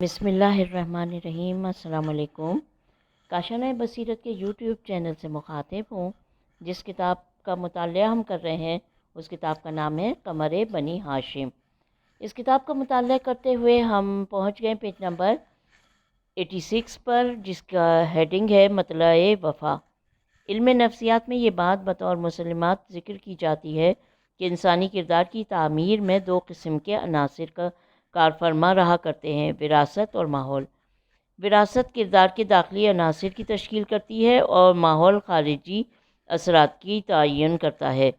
بسم اللہ الرحمن الرحیم۔ السلام علیکم۔ کاشانۂ بصیرت کے یوٹیوب چینل سے مخاطب ہوں۔ جس کتاب کا مطالعہ ہم کر رہے ہیں اس کتاب کا نام ہے قمر بنی ہاشم۔ اس کتاب کا مطالعہ کرتے ہوئے ہم پہنچ گئے پیج نمبر 86 پر، جس کا ہیڈنگ ہے مطلع وفا۔ علم نفسیات میں یہ بات بطور مسلمات ذکر کی جاتی ہے کہ انسانی کردار کی تعمیر میں دو قسم کے عناصر کا کار فرما رہا کرتے ہیں: وراثت اور ماحول۔ وراثت کردار کے داخلی عناصر کی تشکیل کرتی ہے اور ماحول خارجی اثرات کی تعین کرتا ہے۔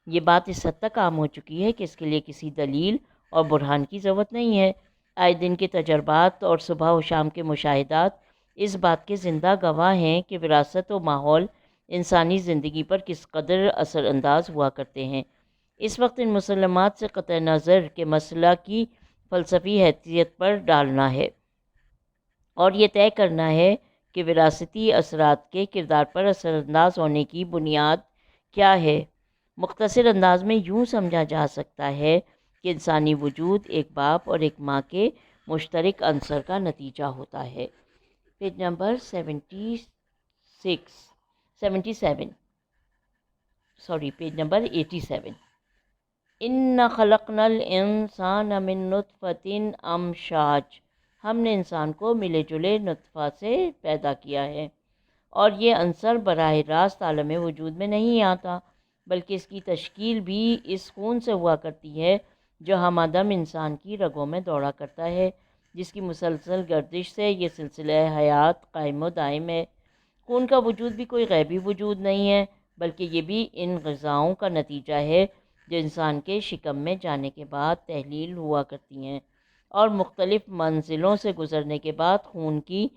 یہ بات اس حد تک عام ہو چکی ہے کہ اس کے لیے کسی دلیل اور برہان کی ضرورت نہیں ہے۔ آئے دن کے تجربات اور صبح و شام کے مشاہدات اس بات کے زندہ گواہ ہیں کہ وراثت و ماحول انسانی زندگی پر کس قدر اثر انداز ہوا کرتے ہیں۔ اس وقت ان مسلمات سے قطع نظر کے مسئلہ کی فلسفی حیثیت پر ڈالنا ہے اور یہ طے کرنا ہے کہ وراثتی اثرات کے کردار پر اثر انداز ہونے کی بنیاد کیا ہے۔ مختصر انداز میں یوں سمجھا جا سکتا ہے کہ انسانی وجود ایک باپ اور ایک ماں کے مشترک عنصر کا نتیجہ ہوتا ہے۔ Page number 87۔ اِنَّا خَلَقْنَا الْإِنسَانَ مِن نُطْفَةٍ أَمْشَاجٍ۔ ہم نے انسان کو ملے جلے نطفہ سے پیدا کیا ہے، اور یہ عنصر براہ راست عالم وجود میں نہیں آتا، بلکہ اس کی تشکیل بھی اس خون سے ہوا کرتی ہے جو ہم آدم انسان کی رگوں میں دوڑا کرتا ہے، جس کی مسلسل گردش سے یہ سلسلہ حیات قائم و دائم ہے۔ خون کا وجود بھی کوئی غیبی وجود نہیں ہے، بلکہ یہ بھی ان غذاؤں کا نتیجہ ہے جو انسان کے شکم میں جانے کے بعد تحلیل ہوا کرتی ہیں اور مختلف منزلوں سے گزرنے کے بعد خون کی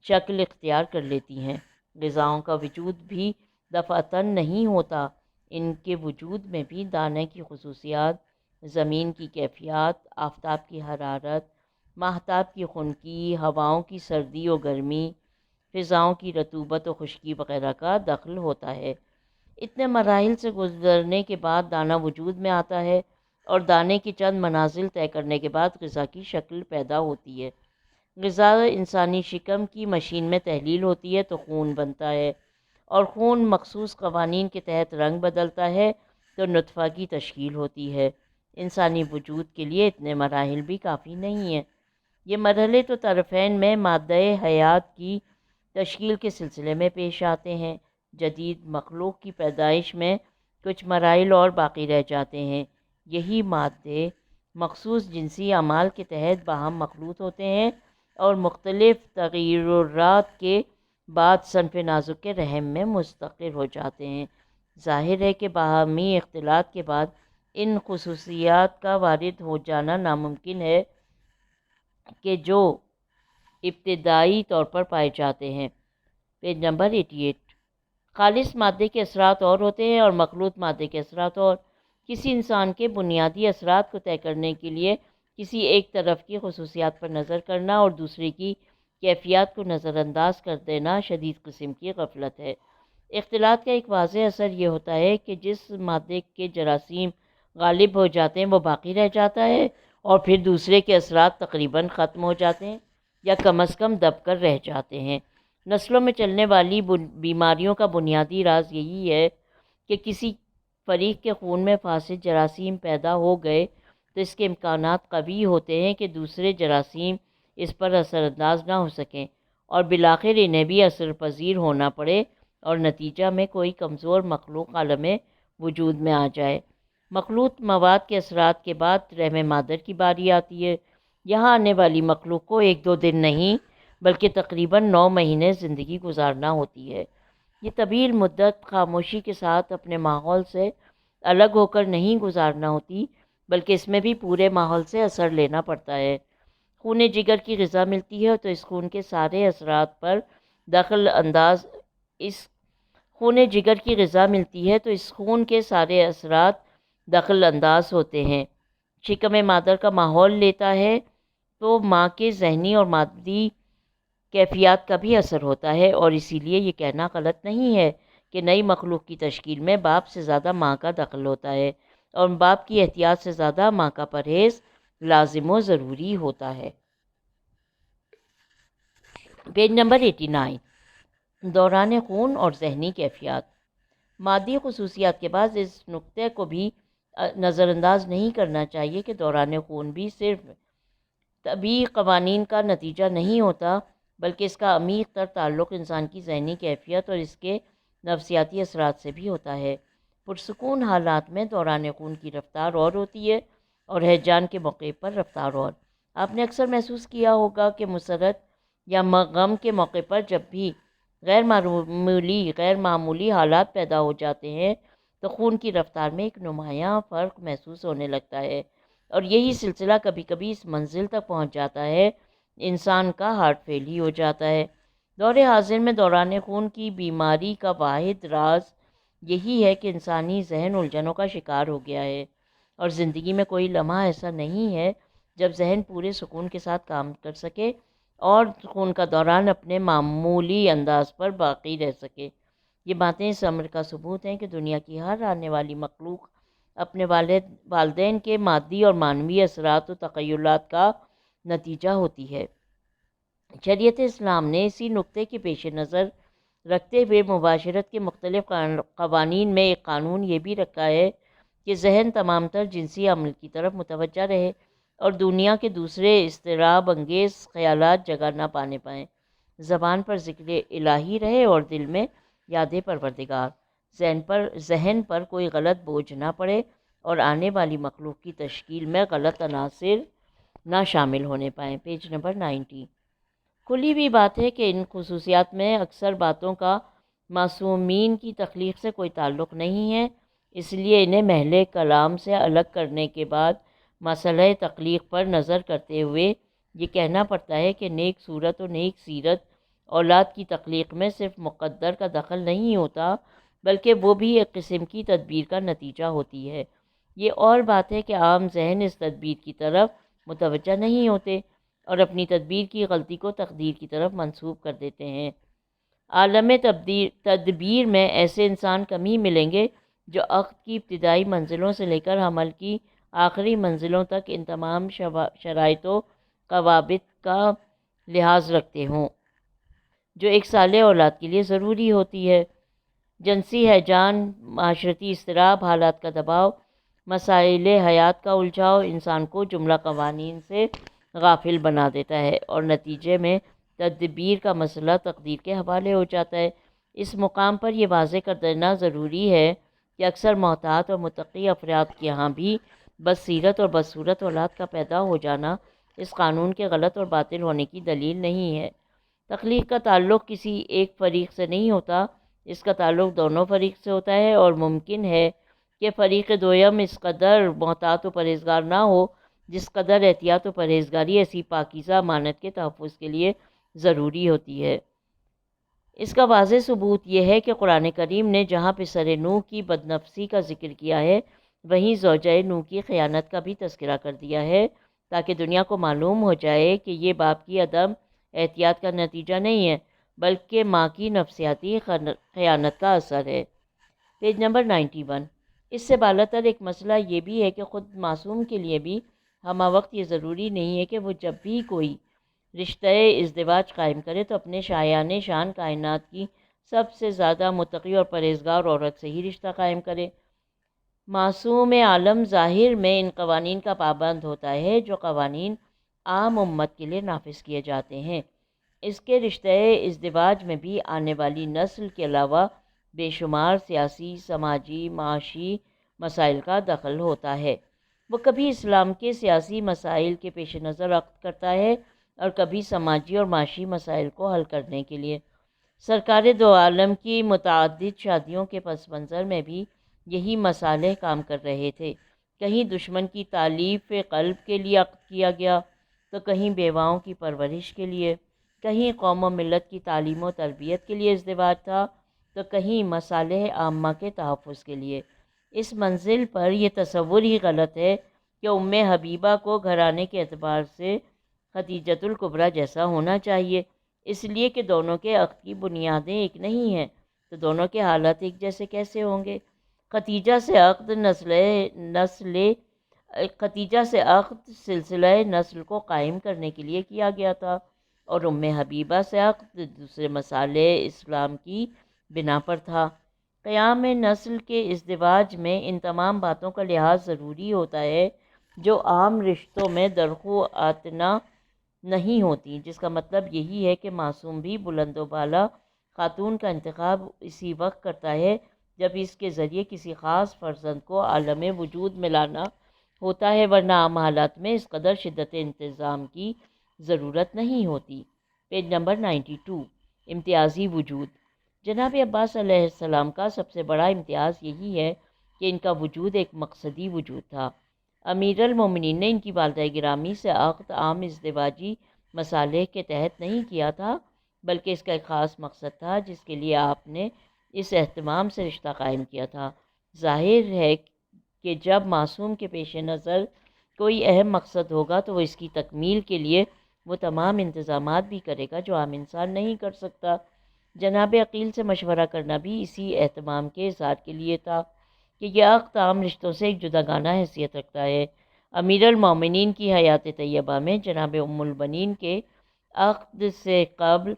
شکل اختیار کر لیتی ہیں۔ غذاؤں کا وجود بھی دفعتاً نہیں ہوتا، ان کے وجود میں بھی دانے کی خصوصیات، زمین کی کیفیات، آفتاب کی حرارت، ماہتاب کی خنکی، ہواؤں کی سردی و گرمی، فضاؤں کی رطوبت و خشکی وغیرہ کا دخل ہوتا ہے۔ اتنے مراحل سے گزرنے کے بعد دانہ وجود میں آتا ہے، اور دانے کی چند منازل طے کرنے کے بعد غذا کی شکل پیدا ہوتی ہے۔ غذا انسانی شکم کی مشین میں تحلیل ہوتی ہے تو خون بنتا ہے، اور خون مخصوص قوانین کے تحت رنگ بدلتا ہے تو نطفہ کی تشکیل ہوتی ہے۔ انسانی وجود کے لیے اتنے مراحل بھی کافی نہیں ہیں۔ یہ مرحلے تو طرفین میں مادہ حیات کی تشکیل کے سلسلے میں پیش آتے ہیں۔ جدید مخلوق کی پیدائش میں کچھ مراحل اور باقی رہ جاتے ہیں۔ یہی مادے مخصوص جنسی اعمال کے تحت باہم مخلوط ہوتے ہیں اور مختلف تغیرات کے بعد صنف نازک کے رحم میں مستقر ہو جاتے ہیں۔ ظاہر ہے کہ باہمی اختلاط کے بعد ان خصوصیات کا وارد ہو جانا ناممکن ہے کہ جو ابتدائی طور پر پائے جاتے ہیں۔ Page number 88۔ خالص مادے کے اثرات اور ہوتے ہیں اور مخلوط مادے کے اثرات اور۔ کسی انسان کے بنیادی اثرات کو طے کرنے کے لیے کسی ایک طرف کی خصوصیات پر نظر کرنا اور دوسرے کی کیفیات کو نظر انداز کر دینا شدید قسم کی غفلت ہے۔ اختلاط کا ایک واضح اثر یہ ہوتا ہے کہ جس مادے کے جراثیم غالب ہو جاتے ہیں وہ باقی رہ جاتا ہے، اور پھر دوسرے کے اثرات تقریباً ختم ہو جاتے ہیں یا کم از کم دب کر رہ جاتے ہیں۔ نسلوں میں چلنے والی بیماریوں کا بنیادی راز یہی ہے کہ کسی فریق کے خون میں فاسد جراثیم پیدا ہو گئے تو اس کے امکانات قوی ہوتے ہیں کہ دوسرے جراثیم اس پر اثر انداز نہ ہو سکیں اور بالآخر انہیں بھی اثر پذیر ہونا پڑے اور نتیجہ میں کوئی کمزور مخلوق عالم وجود میں آ جائے۔ مخلوط مواد کے اثرات کے بعد رحم مادر کی باری آتی ہے۔ یہاں آنے والی مخلوق کو 1-2 دن نہیں بلکہ تقریباً 9 مہینے زندگی گزارنا ہوتی ہے۔ یہ طویل مدت خاموشی کے ساتھ اپنے ماحول سے الگ ہو کر نہیں گزارنا ہوتی، بلکہ اس میں بھی پورے ماحول سے اثر لینا پڑتا ہے۔ خون جگر کی غذا ملتی ہے تو اس خون کے سارے اثرات پر دخل انداز اس خون جگر کی غذا ملتی ہے تو اس خون کے سارے اثرات دخل انداز ہوتے ہیں۔ شکم مادر کا ماحول لیتا ہے تو ماں کے ذہنی اور مادی کیفیات کا بھی اثر ہوتا ہے، اور اسی لیے یہ کہنا غلط نہیں ہے کہ نئی مخلوق کی تشکیل میں باپ سے زیادہ ماں کا دخل ہوتا ہے اور باپ کی احتیاط سے زیادہ ماں کا پرہیز لازم و ضروری ہوتا ہے۔ پیج نمبر 89، دوران خون اور ذہنی کیفیات۔ مادی خصوصیات کے بعد اس نقطے کو بھی نظر انداز نہیں کرنا چاہیے کہ دوران خون بھی صرف طبی قوانین کا نتیجہ نہیں ہوتا، بلکہ اس کا عمیق تر تعلق انسان کی ذہنی کیفیت اور اس کے نفسیاتی اثرات سے بھی ہوتا ہے۔ پرسکون حالات میں دوران خون کی رفتار اور ہوتی ہے اور ہیجان کے موقع پر رفتار اور۔ آپ نے اکثر محسوس کیا ہوگا کہ مسرت یا غم کے موقع پر جب بھی غیر معمولی حالات پیدا ہو جاتے ہیں تو خون کی رفتار میں ایک نمایاں فرق محسوس ہونے لگتا ہے، اور یہی سلسلہ کبھی کبھی اس منزل تک پہنچ جاتا ہے انسان کا ہارٹ فیل ہی ہو جاتا ہے۔ دور حاضر میں دوران خون کی بیماری کا واحد راز یہی ہے کہ انسانی ذہن الجھنوں کا شکار ہو گیا ہے، اور زندگی میں کوئی لمحہ ایسا نہیں ہے جب ذہن پورے سکون کے ساتھ کام کر سکے اور خون کا دوران اپنے معمولی انداز پر باقی رہ سکے۔ یہ باتیں اس امر کا ثبوت ہیں کہ دنیا کی ہر آنے والی مخلوق اپنے والدین کے مادی اور معنوی اثرات و تخیلات کا نتیجہ ہوتی ہے۔ شریعت اسلام نے اسی نقطے کے پیش نظر رکھتے ہوئے معاشرت کے مختلف قوانین میں ایک قانون یہ بھی رکھا ہے کہ ذہن تمام تر جنسی عمل کی طرف متوجہ رہے اور دنیا کے دوسرے اضطراب انگیز خیالات جگہ نہ پانے پائیں۔ زبان پر ذکر الہی رہے اور دل میں یاد پروردگار۔ ذہن پر کوئی غلط بوجھ نہ پڑے اور آنے والی مخلوق کی تشکیل میں غلط عناصر نہ شامل ہونے پائیں۔ Page number 90۔ کھلی ہوئی بات ہے کہ ان خصوصیات میں اکثر باتوں کا معصومین کی تخلیق سے کوئی تعلق نہیں ہے، اس لیے انہیں محل کلام سے الگ کرنے کے بعد مسئلہ تخلیق پر نظر کرتے ہوئے یہ کہنا پڑتا ہے کہ نیک صورت و نیک سیرت اولاد کی تخلیق میں صرف مقدر کا دخل نہیں ہوتا، بلکہ وہ بھی ایک قسم کی تدبیر کا نتیجہ ہوتی ہے۔ یہ اور بات ہے کہ عام ذہن اس تدبیر کی طرف متوجہ نہیں ہوتے اور اپنی تدبیر کی غلطی کو تقدیر کی طرف منسوب کر دیتے ہیں۔ عالم تدبیر میں ایسے انسان کم ہی ملیں گے جو عقد کی ابتدائی منزلوں سے لے کر عمل کی آخری منزلوں تک ان تمام شرائط و ضوابط کا لحاظ رکھتے ہوں جو ایک صالح اولاد کے لیے ضروری ہوتی ہے۔ جنسی ہیجان، معاشرتی اضطراب، حالات کا دباؤ، مسائل حیات کا الجھاؤ انسان کو جملہ قوانین سے غافل بنا دیتا ہے اور نتیجے میں تدبیر کا مسئلہ تقدیر کے حوالے ہو جاتا ہے۔ اس مقام پر یہ واضح کر دینا ضروری ہے کہ اکثر محتاط اور متقی افراد کے یہاں بھی بصیرت اور بدصورت اولاد کا پیدا ہو جانا اس قانون کے غلط اور باطل ہونے کی دلیل نہیں ہے۔ تخلیق کا تعلق کسی ایک فریق سے نہیں ہوتا، اس کا تعلق دونوں فریق سے ہوتا ہے، اور ممکن ہے کہ فریق دویم اس قدر محتاط و پرہیزگار نہ ہو جس قدر احتیاط و پرہیزگاری ایسی پاکیزہ امانت کے تحفظ کے لیے ضروری ہوتی ہے۔ اس کا واضح ثبوت یہ ہے کہ قرآن کریم نے جہاں پسر نوح کی بدنفسی کا ذکر کیا ہے وہیں زوجہ نوح کی خیانت کا بھی تذکرہ کر دیا ہے، تاکہ دنیا کو معلوم ہو جائے کہ یہ باپ کی عدم احتیاط کا نتیجہ نہیں ہے بلکہ ماں کی نفسیاتی خیانت کا اثر ہے۔ Page number 91۔ اس سے بالاتر ایک مسئلہ یہ بھی ہے کہ خود معصوم کے لیے بھی ہمہ وقت یہ ضروری نہیں ہے کہ وہ جب بھی کوئی رشتہ ازدواج قائم کرے تو اپنے شایان شان کائنات کی سب سے زیادہ متقی اور پرہیزگار عورت سے ہی رشتہ قائم کرے۔ معصوم عالم ظاہر میں ان قوانین کا پابند ہوتا ہے جو قوانین عام امت کے لیے نافذ کیے جاتے ہیں۔ اس کے رشتہ ازدواج میں بھی آنے والی نسل کے علاوہ بے شمار سیاسی، سماجی، معاشی مسائل کا دخل ہوتا ہے۔ وہ کبھی اسلام کے سیاسی مسائل کے پیش نظر عقد کرتا ہے اور کبھی سماجی اور معاشی مسائل کو حل کرنے کے لیے۔ سرکار دو عالم کی متعدد شادیوں کے پس منظر میں بھی یہی مصالح کام کر رہے تھے۔ کہیں دشمن کی تالیف قلب کے لیے عقد کیا گیا تو کہیں بیواؤں کی پرورش کے لیے، کہیں قوم و ملت کی تعلیم و تربیت کے لیے ازدواج تھا تو کہیں مصالح عامہ کے تحفظ کے لیے۔ اس منزل پر یہ تصور ہی غلط ہے کہ ام حبیبہ کو گھرانے کے اعتبار سے خدیجۃ الکبریٰ جیسا ہونا چاہیے، اس لیے کہ دونوں کے عقد کی بنیادیں ایک نہیں ہیں تو دونوں کے حالات ایک جیسے کیسے ہوں گے؟ ختیجہ سے عقد سلسلہ نسل کو قائم کرنے کے لیے کیا گیا تھا، اور حبیبہ سے عقد دوسرے مصالح اسلام کی بنا پر تھا۔ قیام نسل کے ازدواج میں ان تمام باتوں کا لحاظ ضروری ہوتا ہے جو عام رشتوں میں درخو آتنا نہیں ہوتی، جس کا مطلب یہی ہے کہ معصوم بھی بلند و بالا خاتون کا انتخاب اسی وقت کرتا ہے جب اس کے ذریعے کسی خاص فرزند کو عالم وجود میں لانا ہوتا ہے، ورنہ عام حالات میں اس قدر شدت انتظام کی ضرورت نہیں ہوتی۔ پیج نمبر 92، امتیازی وجود۔ جناب عباس علیہ السلام کا سب سے بڑا امتیاز یہی ہے کہ ان کا وجود ایک مقصدی وجود تھا۔ امیر المومنین نے ان کی والدہ گرامی سے عقد عام ازدواجی مصالح کے تحت نہیں کیا تھا، بلکہ اس کا ایک خاص مقصد تھا جس کے لیے آپ نے اس اہتمام سے رشتہ قائم کیا تھا۔ ظاہر ہے کہ جب معصوم کے پیش نظر کوئی اہم مقصد ہوگا تو وہ اس کی تکمیل کے لیے وہ تمام انتظامات بھی کرے گا جو عام انسان نہیں کر سکتا۔ جناب عقیل سے مشورہ کرنا بھی اسی اہتمام کے اظہار کے لیے تھا کہ یہ عقد عام رشتوں سے ایک جداگانہ حیثیت رکھتا ہے۔ امیر المومنین کی حیات طیبہ میں جناب ام البنین کے عقد سے قبل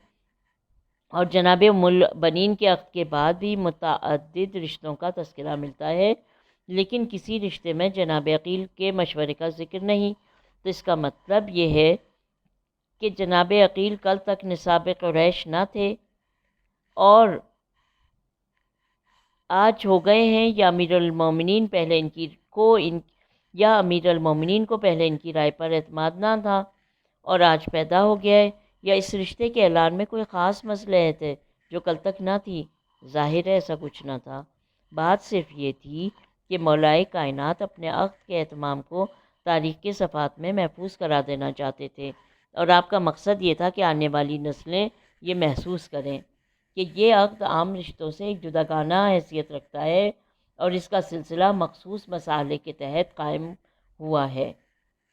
اور جناب ام البنین کے عقد کے بعد بھی متعدد رشتوں کا تذکرہ ملتا ہے، لیکن کسی رشتے میں جناب عقیل کے مشورے کا ذکر نہیں، تو اس کا مطلب یہ ہے کہ جناب عقیل کل تک نصاب قریش نہ تھے اور آج ہو گئے ہیں، یا امیر المومنین پہلے ان کی رائے پر اعتماد نہ تھا اور آج پیدا ہو گیا ہے، یا اس رشتے کے اعلان میں کوئی خاص مصلحت ہے جو کل تک نہ تھی۔ ظاہر ہے ایسا کچھ نہ تھا، بات صرف یہ تھی کہ مولائے کائنات اپنے عقد کے اہتمام کو تاریخ کے صفحات میں محفوظ کرا دینا چاہتے تھے، اور آپ کا مقصد یہ تھا کہ آنے والی نسلیں یہ محسوس کریں کہ یہ عقد عام رشتوں سے ایک جداگانہ حیثیت رکھتا ہے اور اس کا سلسلہ مخصوص مصالح کے تحت قائم ہوا ہے۔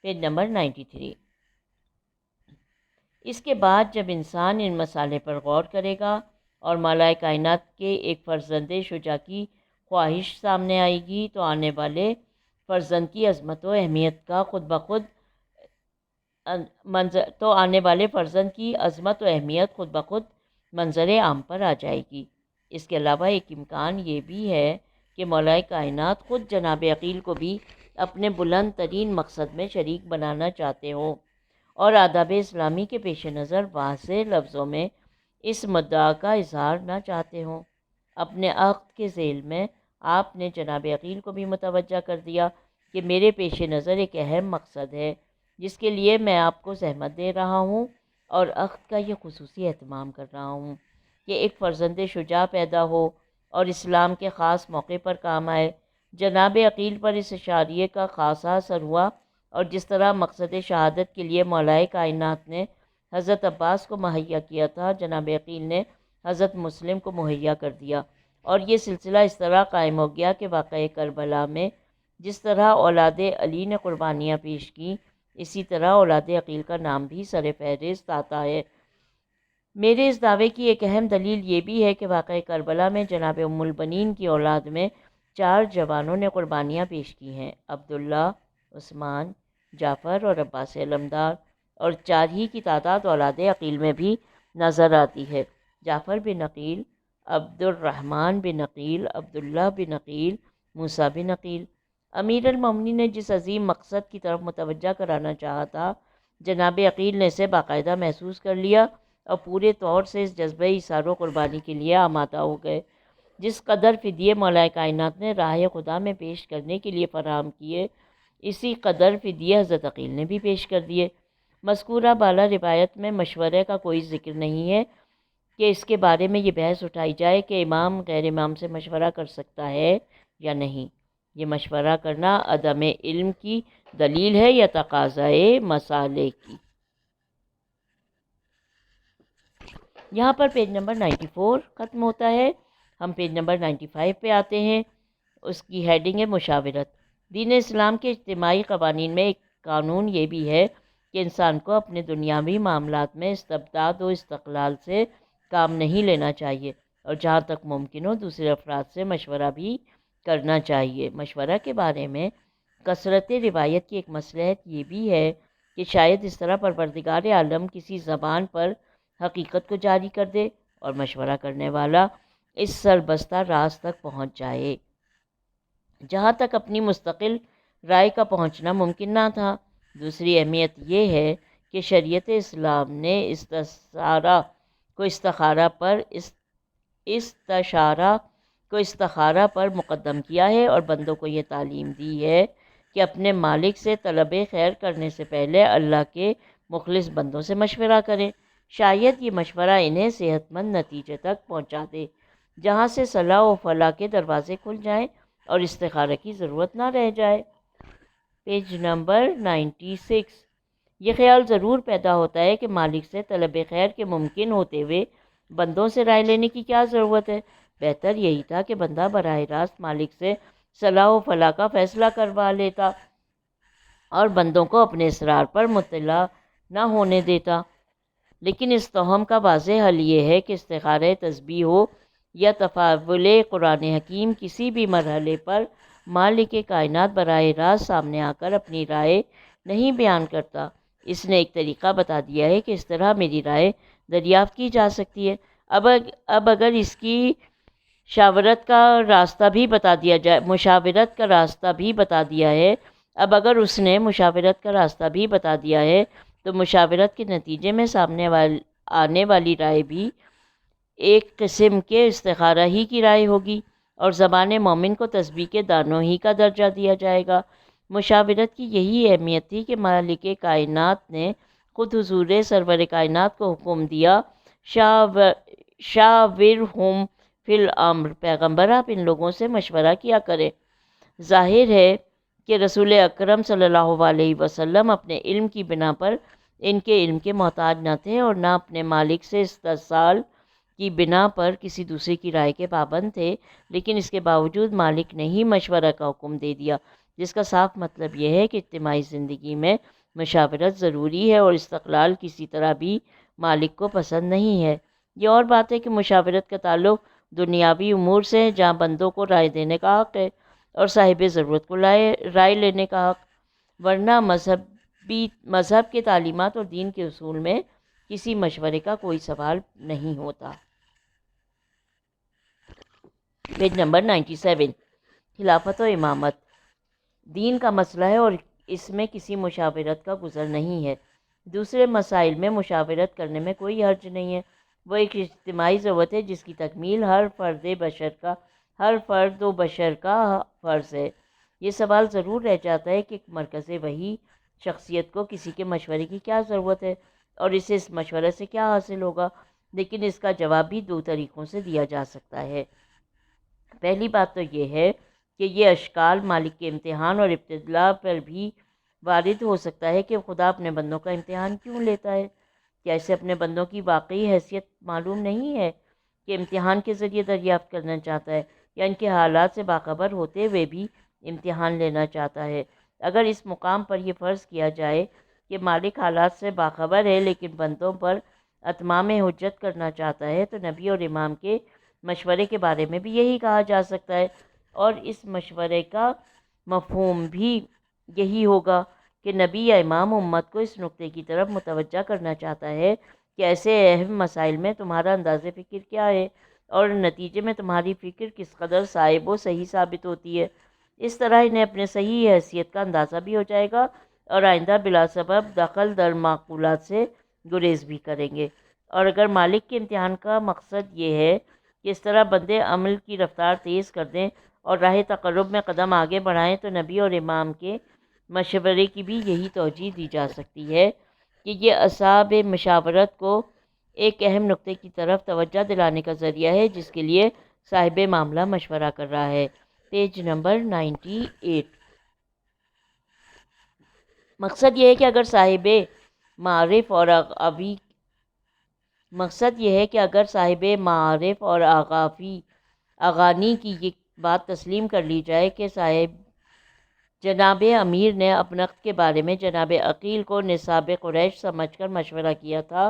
Page number 93۔ اس کے بعد جب انسان ان مصالح پر غور کرے گا اور مولائے کائنات کے ایک فرزند شجاع کی خواہش سامنے آئے گی تو آنے والے فرزند کی عظمت و اہمیت خود بخود منظر عام پر آ جائے گی۔ اس کے علاوہ ایک امکان یہ بھی ہے کہ مولائے کائنات خود جناب عقیل کو بھی اپنے بلند ترین مقصد میں شریک بنانا چاہتے ہوں اور آداب اسلامی کے پیش نظر واضح لفظوں میں اس مدعا کا اظہار نہ چاہتے ہوں۔ اپنے عقد کے ذیل میں آپ نے جناب عقیل کو بھی متوجہ کر دیا کہ میرے پیش نظر ایک اہم مقصد ہے جس کے لیے میں آپ کو زحمت دے رہا ہوں اور عقد کا یہ خصوصی اہتمام کر رہا ہوں کہ ایک فرزند شجاع پیدا ہو اور اسلام کے خاص موقع پر کام آئے۔ جناب عقیل پر اس اشاریے کا خاصا اثر ہوا، اور جس طرح مقصد شہادت کے لیے مولائے کائنات نے حضرت عباس کو مہیا کیا تھا، جناب عقیل نے حضرت مسلم کو مہیا کر دیا، اور یہ سلسلہ اس طرح قائم ہو گیا کہ واقعہ کربلا میں جس طرح اولاد علی نے قربانیاں پیش کیں، اسی طرح اولاد عقیل کا نام بھی سر فہرست آتا ہے۔ میرے اس دعوے کی ایک اہم دلیل یہ بھی ہے کہ واقعہ کربلا میں جناب ام البنین کی اولاد میں 4 جوانوں نے قربانیاں پیش کی ہیں: عبداللہ، عثمان، جعفر اور عباس علمدار، اور 4 ہی کی تعداد اولاد عقیل میں بھی نظر آتی ہے: جعفر بن عقیل، عبد الرحمن بن عقیل، عبداللہ بن عقیل، موسیٰ بن عقیل۔ امیر المومنین نے جس عظیم مقصد کی طرف متوجہ کرانا چاہا تھا، جناب عقیل نے اسے باقاعدہ محسوس کر لیا اور پورے طور سے اس جذبہ ایثار و قربانی کے لیے آمادہ ہو گئے۔ جس قدر فدیے مولائے کائنات نے راہ خدا میں پیش کرنے کے لیے فراہم کیے، اسی قدر فدیے حضرت عقیل نے بھی پیش کر دیے۔ مذکورہ بالا روایت میں مشورے کا کوئی ذکر نہیں ہے کہ اس کے بارے میں یہ بحث اٹھائی جائے کہ امام غیر امام سے مشورہ کر سکتا ہے یا نہیں۔ یہ مشورہ کرنا عدم علم کی دلیل ہے یا تقاضائے مصالح کی؟ یہاں پر پیج نمبر 94 ختم ہوتا ہے۔ ہم پیج نمبر 95 پہ آتے ہیں۔ اس کی ہیڈنگ ہے مشاورت۔ دین اسلام کے اجتماعی قوانین میں ایک قانون یہ بھی ہے کہ انسان کو اپنے دنیاوی معاملات میں استبداد و استقلال سے کام نہیں لینا چاہیے، اور جہاں تک ممکن ہو دوسرے افراد سے مشورہ بھی کرنا چاہیے۔ مشورہ کے بارے میں کثرت روایت کی ایک مصلحت یہ بھی ہے کہ شاید اس طرح پروردگار عالم کسی زبان پر حقیقت کو جاری کر دے اور مشورہ کرنے والا اس سربستہ راز تک پہنچ جائے جہاں تک اپنی مستقل رائے کا پہنچنا ممکن نہ تھا۔ دوسری اہمیت یہ ہے کہ شریعت اسلام نے استخارہ پر مقدم کیا ہے اور بندوں کو یہ تعلیم دی ہے کہ اپنے مالک سے طلب خیر کرنے سے پہلے اللہ کے مخلص بندوں سے مشورہ کریں۔ شاید یہ مشورہ انہیں صحت مند نتیجے تک پہنچا دے جہاں سے صلاح و فلاح کے دروازے کھل جائیں اور استخارہ کی ضرورت نہ رہ جائے۔ Page number 96۔ یہ خیال ضرور پیدا ہوتا ہے کہ مالک سے طلب خیر کے ممکن ہوتے ہوئے بندوں سے رائے لینے کی کیا ضرورت ہے۔ بہتر یہی تھا کہ بندہ براہ راست مالک سے صلاح و فلاح کا فیصلہ کروا لیتا اور بندوں کو اپنے اسرار پر مطلع نہ ہونے دیتا۔ لیکن اس توہم کا واضح حل یہ ہے کہ استخارہ تسبیح ہو یا تفاعل قرآن حکیم کسی بھی مرحلے پر مالک کائنات براہ راست سامنے آ کر اپنی رائے نہیں بیان کرتا۔ اس نے ایک طریقہ بتا دیا ہے کہ اس طرح میری رائے دریافت کی جا سکتی ہے۔ اب اگر اس کی مشاورت کا راستہ بھی بتا دیا ہے اب اگر اس نے مشاورت کا راستہ بھی بتا دیا ہے تو مشاورت کے نتیجے میں سامنے آنے والی رائے بھی ایک قسم کے استخارہ ہی کی رائے ہوگی اور زبان مومن کو تسبیح کے دانوں ہی کا درجہ دیا جائے گا۔ مشاورت کی یہی اہمیت تھی کہ مالک کائنات نے خود حضور سرور کائنات کو حکم دیا، شاورہم فی الامر، پیغمبر آپ ان لوگوں سے مشورہ کیا کریں۔ ظاہر ہے کہ رسول اکرم صلی اللہ علیہ وسلم اپنے علم کی بنا پر ان کے علم کے محتاج نہ تھے اور نہ اپنے مالک سے استحصال کی بنا پر کسی دوسرے کی رائے کے پابند تھے، لیکن اس کے باوجود مالک نے ہی مشورہ کا حکم دے دیا، جس کا صاف مطلب یہ ہے کہ اجتماعی زندگی میں مشاورت ضروری ہے اور استقلال کسی طرح بھی مالک کو پسند نہیں ہے۔ یہ اور بات ہے کہ مشاورت کا تعلق دنیاوی امور سے ہے جہاں بندوں کو رائے دینے کا حق ہے اور صاحب ضرورت کو رائے لینے کا حق، ورنہ مذہب کے تعلیمات اور دین کے اصول میں کسی مشورے کا کوئی سوال نہیں ہوتا۔ Page number 97۔ خلافت و امامت دین کا مسئلہ ہے اور اس میں کسی مشاورت کا گزر نہیں ہے۔ دوسرے مسائل میں مشاورت کرنے میں کوئی حرج نہیں ہے، وہ ایک اجتماعی ضرورت ہے جس کی تکمیل ہر فرد و بشر کا فرض ہے۔ یہ سوال ضرور رہ جاتا ہے کہ مرکز وحی شخصیت کو کسی کے مشورے کی کیا ضرورت ہے اور اسے اس مشورے سے کیا حاصل ہوگا، لیکن اس کا جواب بھی دو طریقوں سے دیا جا سکتا ہے۔ پہلی بات تو یہ ہے کہ یہ اشکال مالک کے امتحان اور ابتلاء پر بھی وارد ہو سکتا ہے کہ خدا اپنے بندوں کا امتحان کیوں لیتا ہے۔ کیا اسے اپنے بندوں کی واقعی حیثیت معلوم نہیں ہے کہ امتحان کے ذریعے دریافت کرنا چاہتا ہے، یا ان کے حالات سے باخبر ہوتے ہوئے بھی امتحان لینا چاہتا ہے؟ اگر اس مقام پر یہ فرض کیا جائے کہ مالک حالات سے باخبر ہے لیکن بندوں پر اتمام حجت کرنا چاہتا ہے، تو نبی اور امام کے مشورے کے بارے میں بھی یہی کہا جا سکتا ہے، اور اس مشورے کا مفہوم بھی یہی ہوگا کہ نبی یا امام امت کو اس نقطے کی طرف متوجہ کرنا چاہتا ہے کہ ایسے اہم مسائل میں تمہارا انداز فکر کیا ہے اور نتیجے میں تمہاری فکر کس قدر صائب و صحیح ثابت ہوتی ہے۔ اس طرح انہیں اپنے صحیح حیثیت کا اندازہ بھی ہو جائے گا اور آئندہ بلا سبب دخل در معقولات سے گریز بھی کریں گے۔ اور اگر مالک کے امتحان کا مقصد یہ ہے کہ اس طرح بندے عمل کی رفتار تیز کر دیں اور راہ تقرب میں قدم آگے بڑھائیں، تو نبی اور امام کے مشورے کی بھی یہی توجہ دی جا سکتی ہے کہ یہ اصحاب مشاورت کو ایک اہم نقطے کی طرف توجہ دلانے کا ذریعہ ہے جس کے لیے صاحب معاملہ مشورہ کر رہا ہے۔ Page number 98۔ مقصد یہ ہے کہ اگر صاحب معارف اور اغانی کی یہ بات تسلیم کر لی جائے کہ جناب امیر نے اپنقت کے بارے میں جناب عقیل کو نصاب قریش سمجھ کر مشورہ کیا تھا،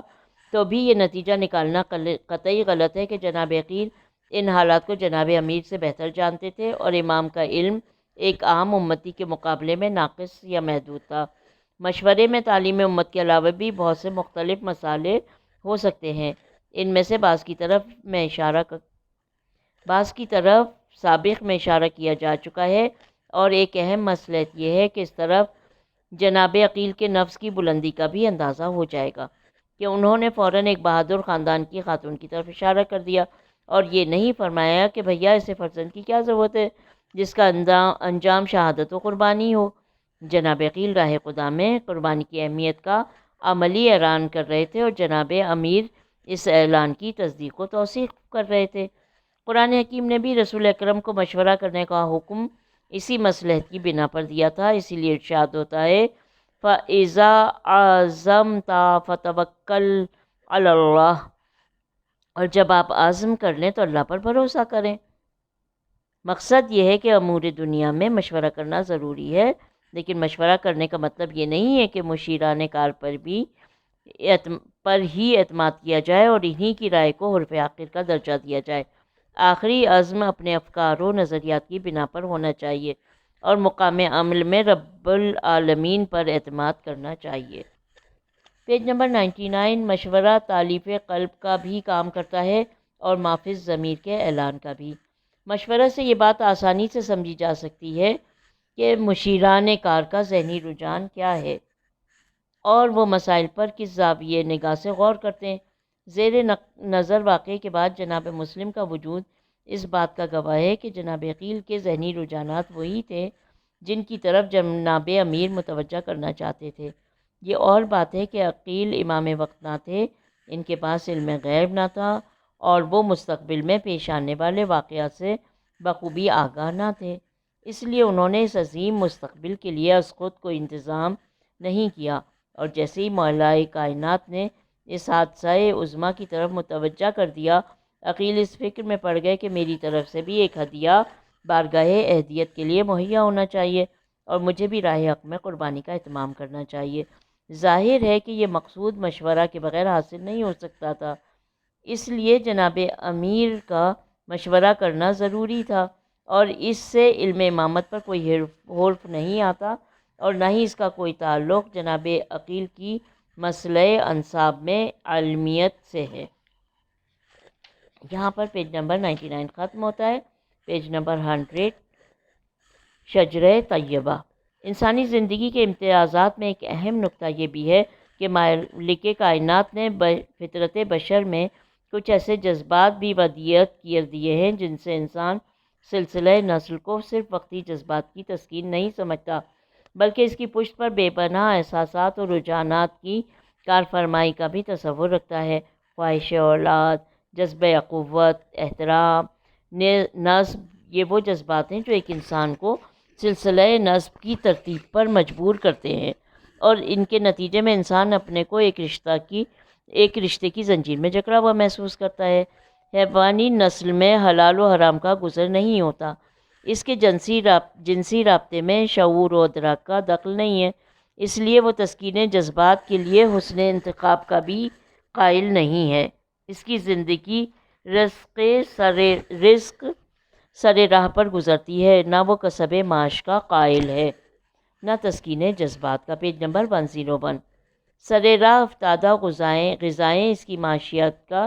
تو بھی یہ نتیجہ نکالنا قطعی غلط ہے کہ جناب عقیل ان حالات کو جناب امیر سے بہتر جانتے تھے اور امام کا علم ایک عام امتی کے مقابلے میں ناقص یا محدود تھا۔ مشورے میں تعلیم امت کے علاوہ بھی بہت سے مختلف مسائل ہو سکتے ہیں۔ ان میں سے بعض کی طرف سابق میں اشارہ کیا جا چکا ہے، اور ایک اہم مصلحت یہ ہے کہ اس طرف جناب عقیل کے نفس کی بلندی کا بھی اندازہ ہو جائے گا کہ انہوں نے فوراً ایک بہادر خاندان کی خاتون کی طرف اشارہ کر دیا، اور یہ نہیں فرمایا کہ بھیا اسے فرزند کی کیا ضرورت ہے جس کا انجام شہادت و قربانی ہو۔ جناب عقیل راہ خدا میں قربانی کی اہمیت کا عملی اعلان کر رہے تھے، اور جناب امیر اس اعلان کی تصدیق و توثیق کر رہے تھے۔ قرآن حکیم نے بھی رسول اکرم کو مشورہ کرنے کا حکم اسی مصلحت کی بنا پر دیا تھا، اسی لیے ارشاد ہوتا ہے فَإِذَا عَزَمْتَ فَتَوَكَّلْ عَلَى اللَّهِ، اور جب آپ عزم کر لیں تو اللہ پر بھروسہ کریں۔ مقصد یہ ہے کہ امور دنیا میں مشورہ کرنا ضروری ہے، لیکن مشورہ کرنے کا مطلب یہ نہیں ہے کہ مشیران کار پر ہی اعتماد کیا جائے اور انہی کی رائے کو حرف آخر کا درجہ دیا جائے۔ آخری عزم اپنے افکار و نظریات کی بنا پر ہونا چاہیے، اور مقام عمل میں رب العالمین پر اعتماد کرنا چاہیے۔ Page number 99۔ مشورہ تالیف قلب کا بھی کام کرتا ہے اور مافز ضمیر کے اعلان کا بھی۔ مشورہ سے یہ بات آسانی سے سمجھی جا سکتی ہے کہ مشیران کار کا ذہنی رجحان کیا ہے اور وہ مسائل پر کس زاویہ نگاہ سے غور کرتے ہیں۔ زیر نظر واقعے کے بعد جناب مسلم کا وجود اس بات کا گواہ ہے کہ جناب عقیل کے ذہنی رجحانات وہی تھے جن کی طرف جناب امیر متوجہ کرنا چاہتے تھے۔ یہ اور بات ہے کہ عقیل امام وقت نہ تھے، ان کے پاس علم غیب نہ تھا، اور وہ مستقبل میں پیش آنے والے واقعات سے بخوبی آگاہ نہ تھے۔ اس لیے انہوں نے اس عظیم مستقبل کے لیے از خود کوئی انتظام نہیں کیا، اور جیسے ہی مولا کائنات نے اس حادثہ عظمیٰ کی طرف متوجہ کر دیا، عقیل اس فکر میں پڑ گئے کہ میری طرف سے بھی ایک ہدیہ بارگاہ اہدیت کے لیے مہیا ہونا چاہیے، اور مجھے بھی راہ حق میں قربانی کا اہتمام کرنا چاہیے۔ ظاہر ہے کہ یہ مقصود مشورہ کے بغیر حاصل نہیں ہو سکتا تھا، اس لیے جناب امیر کا مشورہ کرنا ضروری تھا، اور اس سے علم امامت پر کوئی حرف نہیں آتا، اور نہ ہی اس کا کوئی تعلق جناب عقیل کی مسئلہ انصاب میں علمیت سے ہے۔ یہاں پر پیج نمبر 99 ختم ہوتا ہے۔ پیج نمبر 100 شجرہ طیبہ۔ انسانی زندگی کے امتیازات میں ایک اہم نقطہ یہ بھی ہے کہ مالک کائنات نے فطرت بشر میں کچھ ایسے جذبات بھی ودیعت کر دیے ہیں جن سے انسان سلسلہ نسل کو صرف وقتی جذبات کی تسکین نہیں سمجھتا، بلکہ اس کی پشت پر بے پناہ احساسات اور رجحانات کی کارفرمائی کا بھی تصور رکھتا ہے۔ خواہش اولاد، جذبہ اخوت، احترام، نسب، یہ وہ جذبات ہیں جو ایک انسان کو سلسلہ نسب کی ترتیب پر مجبور کرتے ہیں، اور ان کے نتیجے میں انسان اپنے کو ایک رشتے کی زنجیر میں جکڑا ہوا محسوس کرتا ہے۔ حیوانی نسل میں حلال و حرام کا گزر نہیں ہوتا، اس کے جنسی رابطے میں شعور و ادراک کا دخل نہیں ہے، اس لیے وہ تسکین جذبات کے لیے حسن انتخاب کا بھی قائل نہیں ہے۔ اس کی زندگی رزق سر راہ پر گزرتی ہے، نہ وہ کسب معاش کا قائل ہے، نہ تسکین جذبات کا۔ Page number 101۔ سر راہ افتادہ غذائیں اس کی معاشیات کا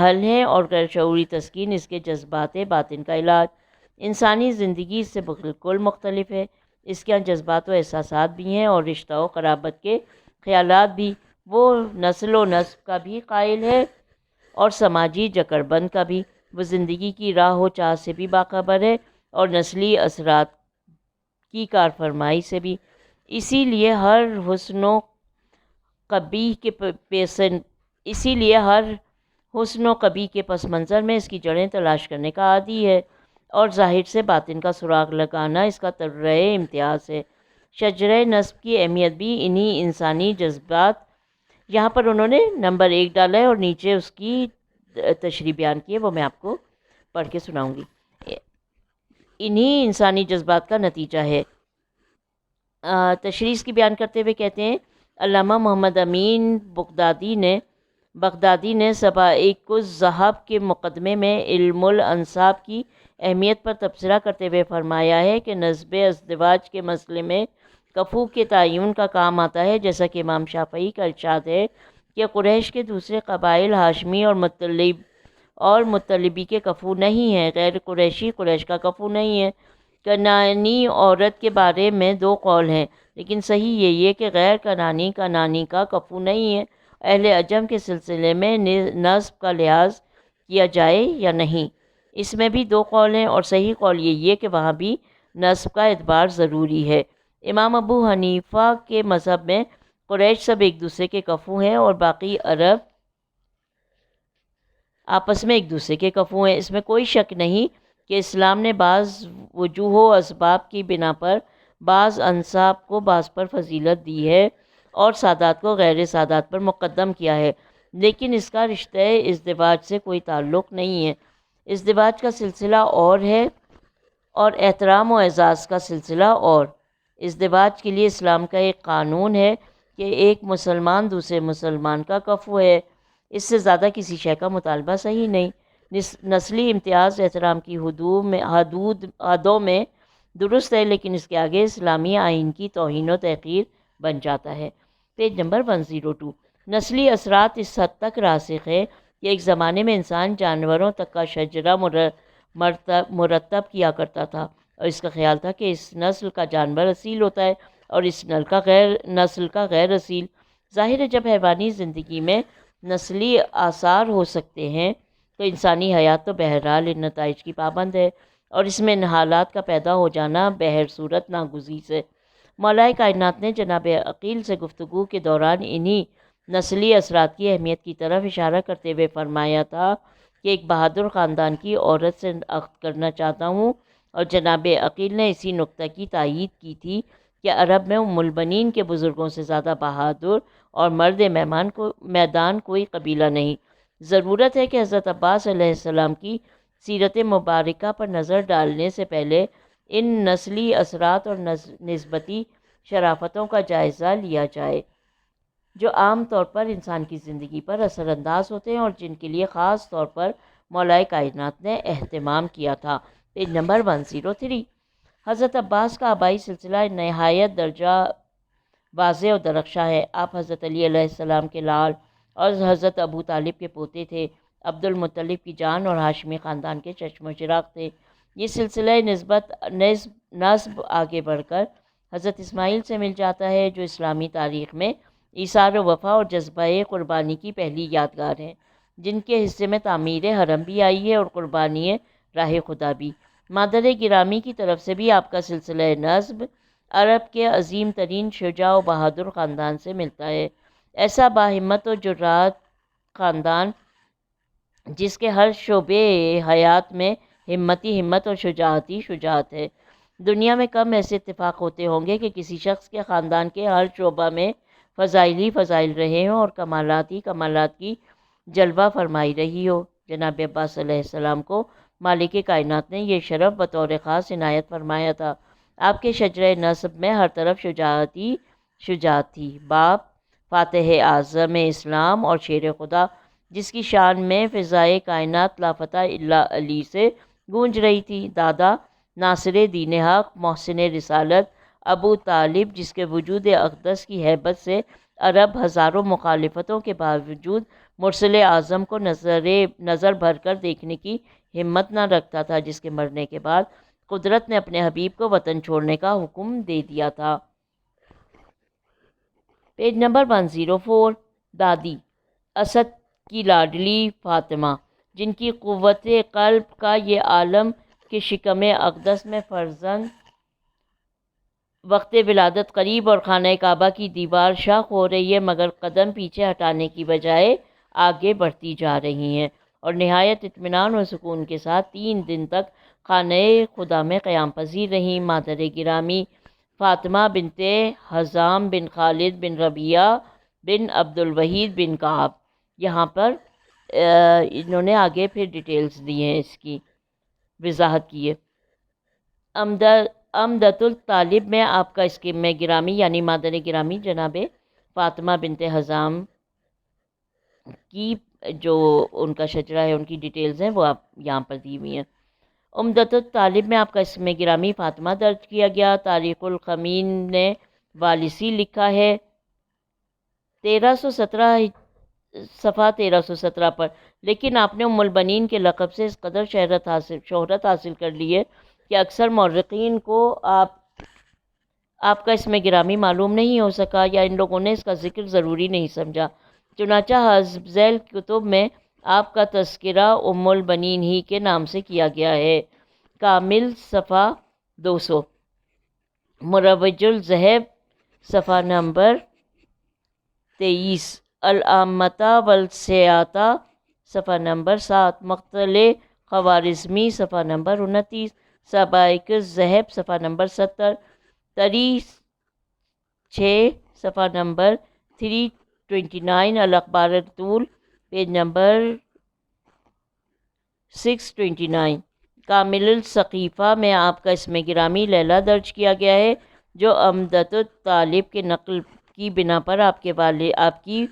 حل ہیں، اور غیر شعوری تسکین اس کے جذبات باطن کا علاج۔ انسانی زندگی اس سے بالکل مختلف ہے، اس کے جذبات و احساسات بھی ہیں اور رشتہ و قرابت کے خیالات بھی۔ وہ نسل و نسب کا بھی قائل ہے اور سماجی جکڑ بند کا بھی۔ وہ زندگی کی راہ و چاہ سے بھی باخبر ہے اور نسلی اثرات کی کارفرمائی سے بھی۔ اسی لیے ہر حسن و قبیح کے پس منظر میں اس کی جڑیں تلاش کرنے کا عادی ہے، اور ظاہر سے باطن کا سراغ لگانا اس کا طرز امتیاز ہے۔ شجرہ نسب کی اہمیت بھی انہی انسانی جذبات، یہاں پر انہوں نے نمبر 1 ڈالا ہے اور نیچے اس کی تشریح بیان کی ہے، وہ میں آپ کو پڑھ کے سناؤں گی۔ انہی انسانی جذبات کا نتیجہ ہے۔ تشریح کی بیان کرتے ہوئے کہتے ہیں علامہ محمد امین بغدادی نے سبائق الذہب کے مقدمے میں علم الانصاب کی اہمیت پر تبصرہ کرتے ہوئے فرمایا ہے کہ نسب ازدواج کے مسئلے میں کفو کے تعین کا کام آتا ہے، جیسا کہ امام شافعی کا ارشاد ہے کہ قریش کے دوسرے قبائل ہاشمی اور مطلبی کے کفو نہیں ہیں، غیر قریشی قریش کا کفو نہیں ہے۔ کنانی عورت کے بارے میں دو قول ہیں، لیکن صحیح یہی ہے کہ غیر کنانی کا کفو نہیں ہے۔ اہل عجم کے سلسلے میں نسب کا لحاظ کیا جائے یا نہیں، اس میں بھی دو قول ہیں، اور صحیح قول یہی ہے کہ وہاں بھی نسب کا اعتبار ضروری ہے۔ امام ابو حنیفہ کے مذہب میں قریش سب ایک دوسرے کے کفو ہیں اور باقی عرب آپس میں ایک دوسرے کے کفو ہیں۔ اس میں کوئی شک نہیں کہ اسلام نے بعض وجوہ و اسباب کی بنا پر بعض انساب کو بعض پر فضیلت دی ہے اور سادات کو غیر سادات پر مقدم کیا ہے، لیکن اس کا رشتہ ازدواج سے کوئی تعلق نہیں ہے۔ ازدواج کا سلسلہ اور ہے اور احترام و اعزاز کا سلسلہ اور۔ ازدواج کے لیے اسلام کا ایک قانون ہے کہ ایک مسلمان دوسرے مسلمان کا کفو ہے، اس سے زیادہ کسی شے کا مطالبہ صحیح نہیں۔ نسلی امتیاز احترام کی حدوں میں درست ہے، لیکن اس کے آگے اسلامی آئین کی توہین و تحقیر بن جاتا ہے۔ Page number 102۔ نسلی اثرات اس حد تک راسخ ہے کہ ایک زمانے میں انسان جانوروں تک کا شجرہ مرتب کیا کرتا تھا، اور اس کا خیال تھا کہ اس نسل کا جانور اصیل ہوتا ہے اور اس نسل کا غیر اصیل۔ ظاہر ہے جب حیوانی زندگی میں نسلی آثار ہو سکتے ہیں تو انسانی حیات تو بہرحال ان نتائج کی پابند ہے، اور اس میں ان حالات کا پیدا ہو جانا بہر صورت ناگزیر ہے۔ مولا کائنات نے جناب عقیل سے گفتگو کے دوران انہی نسلی اثرات کی اہمیت کی طرف اشارہ کرتے ہوئے فرمایا تھا کہ ایک بہادر خاندان کی عورت سے عقد کرنا چاہتا ہوں، اور جناب عقیل نے اسی نقطہ کی تائید کی تھی کہ عرب میں ام البنین کے بزرگوں سے زیادہ بہادر اور مرد میدان کوئی قبیلہ نہیں۔ ضرورت ہے کہ حضرت عباس علیہ السلام کی سیرت مبارکہ پر نظر ڈالنے سے پہلے ان نسلی اثرات اور نسبتی شرافتوں کا جائزہ لیا جائے جو عام طور پر انسان کی زندگی پر اثر انداز ہوتے ہیں اور جن کے لیے خاص طور پر مولا کائنات نے اہتمام کیا تھا۔ Page number 103۔ حضرت عباس کا آبائی سلسلہ نہایت درجہ واضح و درخشاں ہے۔ آپ حضرت علی علیہ السلام کے لال اور حضرت ابو طالب کے پوتے تھے، عبد المطلب کی جان اور ہاشمی خاندان کے چشم و چراغ تھے۔ یہ سلسلہ نسب آگے بڑھ کر حضرت اسماعیل سے مل جاتا ہے، جو اسلامی تاریخ میں ایثار و وفا اور جذبہ قربانی کی پہلی یادگار ہیں، جن کے حصے میں تعمیر حرم بھی آئی ہے اور قربانی راہ خدا بھی۔ مادر گرامی کی طرف سے بھی آپ کا سلسلہ نسب عرب کے عظیم ترین شجاع و بہادر خاندان سے ملتا ہے، ایسا باہمت و جرات خاندان جس کے ہر شعبے حیات میں ہمتی ہمت اور شجاعتی شجاعت ہے۔ دنیا میں کم ایسے اتفاق ہوتے ہوں گے کہ کسی شخص کے خاندان کے ہر شعبہ میں فضائل رہے ہوں اور کمالات کی جلوہ فرمائی رہی ہو۔ جناب عباس علیہ السلام کو مالک کائنات نے یہ شرف بطور خاص عنایت فرمایا تھا۔ آپ کے شجرہ نسب میں ہر طرف شجاعت تھی۔ باپ فاتح اعظم اسلام اور شیر خدا، جس کی شان میں فضائے کائنات لافتہ الا علی سے گونج رہی تھی۔ دادا ناصر دین حق، محسن رسالت، ابو طالب، جس کے وجود اقدس کی ہیبت سے عرب ہزاروں مخالفتوں کے باوجود مرسل اعظم کو نظر بھر کر دیکھنے کی ہمت نہ رکھتا تھا، جس کے مرنے کے بعد قدرت نے اپنے حبیب کو وطن چھوڑنے کا حکم دے دیا تھا۔ Page number 104۔ دادی اسد کی لاڈلی فاطمہ، جن کی قوت قلب کا یہ عالم کہ شکم اقدس میں فرزند وقت ولادت قریب اور خانہ کعبہ کی دیوار شق ہو رہی ہے، مگر قدم پیچھے ہٹانے کی بجائے آگے بڑھتی جا رہی ہیں، اور نہایت اطمینان و سکون کے ساتھ 3 دن تک خانہ خدا میں قیام پذیر رہیں۔ مادر گرامی فاطمہ بنت حزام بن خالد بن ربیعہ بن عبد الوحید بن کعب، یہاں پر انہوں نے آگے پھر ڈیٹیلز دی ہیں، اس کی وضاحت کی ہے۔ امدت الطالب میں آپ کا اس میں گرامی یعنی مادر گرامی جناب فاطمہ بنت حزام کی جو ان کا شجرہ ہے، ان کی ڈیٹیلز ہیں، وہ آپ یہاں پر دی ہوئی ہیں۔ امدت الطالب میں آپ کا اس میں گرامی فاطمہ درج کیا گیا۔ تاریخ الخمین نے والسی لکھا ہے 1317 صفحہ 1317 پر، لیکن آپ نے ام البنین کے لقب سے اس قدر شہرت حاصل کر لی ہے کہ اکثر مورخین کو آپ کا اسم گرامی معلوم نہیں ہو سکا، یا ان لوگوں نے اس کا ذکر ضروری نہیں سمجھا۔ چنانچہ حسب ذیل کتب میں آپ کا تذکرہ ام البنین ہی کے نام سے کیا گیا ہے۔ کامل صفحہ 200، مروج الذہب صفحہ نمبر 23، العامة والسیاطہ صفحہ نمبر 7، مقتل خوارزمی صفحہ نمبر 29، سبائک الذہب صفحہ نمبر 70، تری 6 صفحہ نمبر 329، الاخبار الطول پیج نمبر 629۔ کامل الصقیفہ میں آپ کا اسم گرامی لیلا درج کیا گیا ہے، جو عمدۃ الطالب کے نقل کی بنا پر آپ کی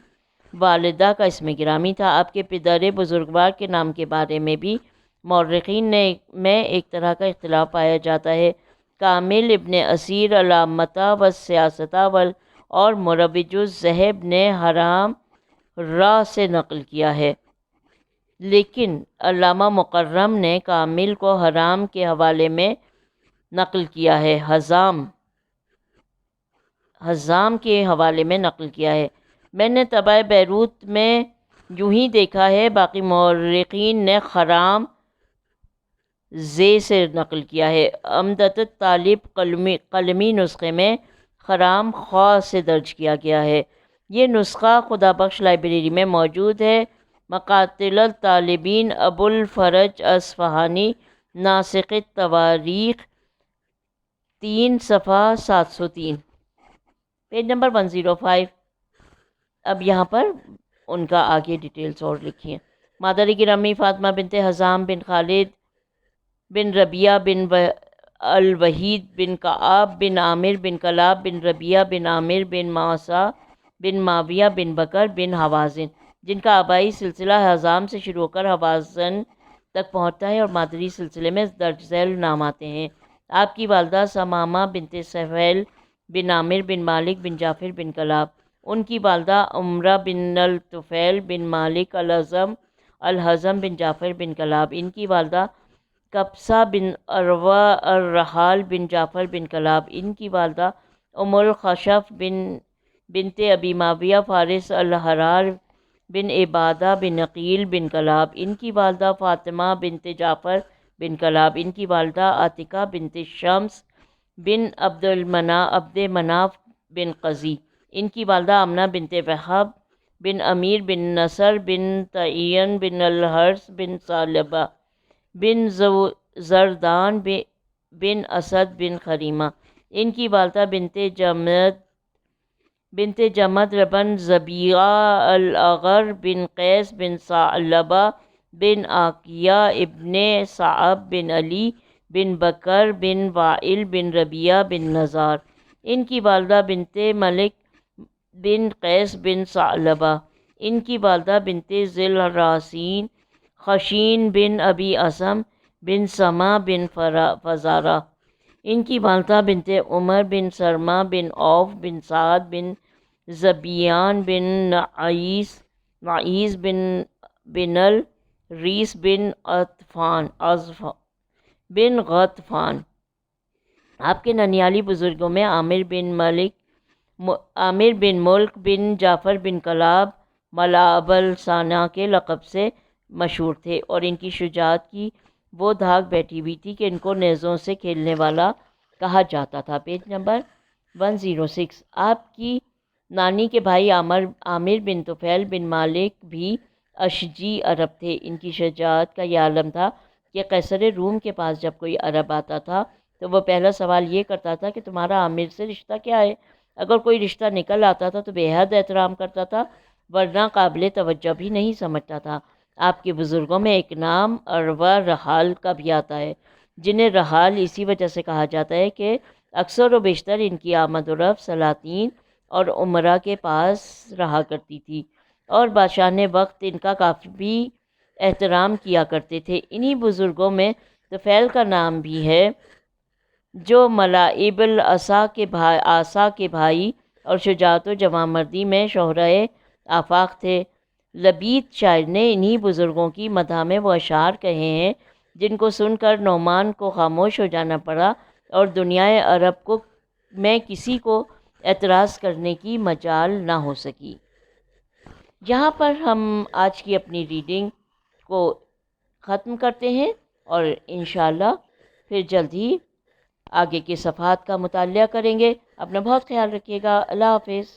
والدہ کا اسم گرامی تھا۔ آپ کے پدر بزرگوار کے نام کے بارے میں بھی مورخین میں ایک طرح کا اختلاف پایا جاتا ہے۔ کامل ابن اسیر العامة والسیاستہ اور مروج الذہب نے حرام را سے نقل کیا ہے، لیکن علامہ مکرم نے کامل کو حرام کے حوالے میں نقل کیا ہے، حزام کے حوالے میں نقل کیا ہے۔ میں نے طبع بیروت میں یوں ہی دیکھا ہے، باقی مورخین نے خرام زے سے نقل کیا ہے۔ عمدۃ الطالب قلمی نسخے میں خرام خوا سے درج کیا گیا ہے۔ یہ نسخہ خدا بخش لائبریری میں موجود ہے۔ مقاتل الطالبین ابو الفرج اصفہانی، ناسخ التواریخ 3 صفحہ 703، پیج نمبر 105۔ اب یہاں پر ان کا آگے ڈیٹیلز اور لکھی ہیں۔ مادر گرامی فاطمہ بنت حزام بن خالد بن ربیعہ بن الوحید بن کعب بن عامر بن کلاب بن ربیعہ بن عامر بن معصا بن معاویہ بن بکر بن حوازن، جن کا آبائی سلسلہ حزام سے شروع ہو کر حوازن تک پہنچتا ہے اور مادری سلسلے میں درج ذیل نام آتے ہیں۔ آپ کی والدہ ثمامہ بنت سہیل بن عامر بن مالک بن جعفر بن کلاب، ان کی والدہ عمرہ بن الطفیل بن مالک الحزم بن جعفر بن کلاب، ان کی والدہ کبسہ بن عروہ الرحال بن جعفر بن کلاب، ان کی والدہ ام الخشف بنت ابی معاویہ فارس الحرار بن عبادہ بن عقیل بن کلاب، ان کی والدہ فاطمہ بنت جعفر بن کلاب، ان کی والدہ عاتکہ بنت شمس بن عبد مناف بن قزی، ان کی والدہ آمنہ بنت وہب بن امیر بن نصر بن تعین بن الحرث بن ثعلبہ بن زردان بن اسد بن خریمہ، ان کی والدہ بنت جمد بن زبیعہ الاغر بن قیس بن ثعلبہ بن عاقیہ ابن صعب بن علی بن بکر بن وائل بن ربیعہ بن نزار، ان کی والدہ بنت ملک بن قیس بن ثعلبہ، ان کی والدہ بنت ذی الراسین خشین بن ابی اسم بن سما بن فزارہ، ان کی والدہ بنت عمر بن سرما بن عوف بن سعد بن زبیان بن نعیس بن الریس بن بن غطفان۔ آپ کے ننیالی بزرگوں میں عامر بن ملک بن جعفر بن کلاب ملعب السنا کے لقب سے مشہور تھے، اور ان کی شجاعت کی وہ دھاک بیٹھی ہوئی تھی کہ ان کو نیزوں سے کھیلنے والا کہا جاتا تھا۔ Page number 106۔ آپ کی نانی کے بھائی عامر بن طفیل بن مالک بھی اشجی عرب تھے۔ ان کی شجاعت کا یہ عالم تھا کہ قیصر روم کے پاس جب کوئی عرب آتا تھا تو وہ پہلا سوال یہ کرتا تھا کہ تمہارا عامر سے رشتہ کیا ہے؟ اگر کوئی رشتہ نکل آتا تھا تو بے حد احترام کرتا تھا، ورنہ قابل توجہ بھی نہیں سمجھتا تھا۔ آپ کے بزرگوں میں ایک نام عروہ رحال کا بھی آتا ہے، جنہیں رحال اسی وجہ سے کہا جاتا ہے کہ اکثر و بیشتر ان کی آمد و رفت سلاطین اور امراء کے پاس رہا کرتی تھی، اور بادشاہان وقت ان کا کافی احترام کیا کرتے تھے۔ انہی بزرگوں میں طفیل کا نام بھی ہے، جو ملائب آسا کے بھائی اور شجاعت و جوانمردی میں شہرۂ آفاق تھے۔ لبید شاعر نے انہی بزرگوں کی مدح میں وہ اشعار کہے ہیں جن کو سن کر نعمان کو خاموش ہو جانا پڑا اور دنیائے عرب میں کسی کو اعتراض کرنے کی مجال نہ ہو سکی۔ یہاں پر ہم آج کی اپنی ریڈنگ کو ختم کرتے ہیں اور انشاءاللہ پھر جلد ہی آگے کے صفحات کا مطالعہ کریں گے۔ اپنا بہت خیال رکھیے گا۔ اللہ حافظ۔